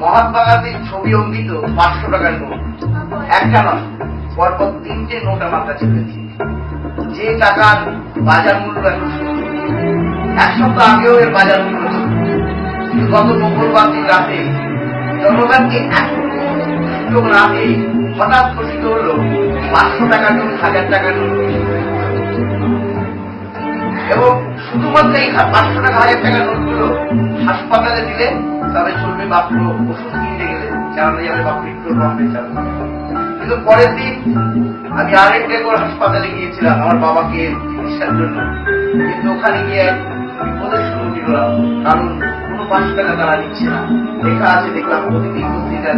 মহাত্মা গান্ধীর ছবি অঙ্কিত 500 টাকার নোট, একটা নয় পরপর 3টে নোট আমার কাছে রয়েছে। যে টাকার বাজার মূল্য এখন 1 সপ্তাহ আগেও এর বাজার মূল্য ছিল। গত মঙ্গলবার দিন রাতে জনগণকে এত সুযোগ না পেয়ে হঠাৎ ঘোষিত হল 500 টাকার নোট, 1000 টাকার নোট, এবং শুধুমাত্র এই 500 টাকা 1000 টাকার নোটগুলো হাসপাতালে দিলে তবে চলবে, মাত্র ওষুধ কিনতে গেলে চালানো যাবে বা পেট্রোল পাম্পে চালানো। কিন্তু পরের দিন আমি আরেকটা করে হাসপাতালে গিয়েছিলাম আমার বাবাকে চিকিৎসার জন্য, কিন্তু ওখানে গিয়ে বিপদের সম্মুখীন হলাম, কারণ কোনো 500 টাকা তারা নিচ্ছে না। লেখা আছে, দেখলাম প্রতিটি পত্রিকার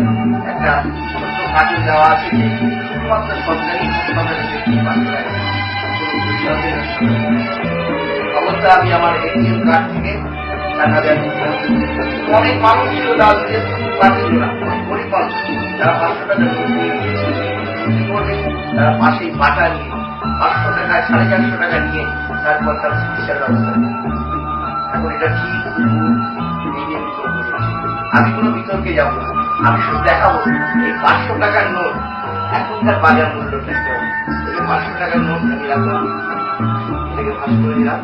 একটা ছোট্ট কার্টুন দেওয়া আছে যে শুধুমাত্র সরকারি হাসপাতালে 500 টাকা অবস্থা। আমি আমার এটিএম কার্ড থেকে টাকা দেন, অনেক মানুষ ছিল পাচ্ছিল না, গরিব মানুষ যারা 500 টাকা নিয়ে গিয়েছিল, তারা পাশেই বাটা নিয়ে 500 টাকায় 450 টাকা নিয়ে তারপর তার চিকিৎসার ব্যবস্থা। এখন এটা ঠিক আমি কোনো বিতর্কে যাবো না, আমি শুধু দেখাবো এই 500 টাকার নোট এখনকার বাজার মূল্য ঠিক হবে। 500 টাকার নোট আমি রাখলাম, এটাকে ভাস করে দিলাম।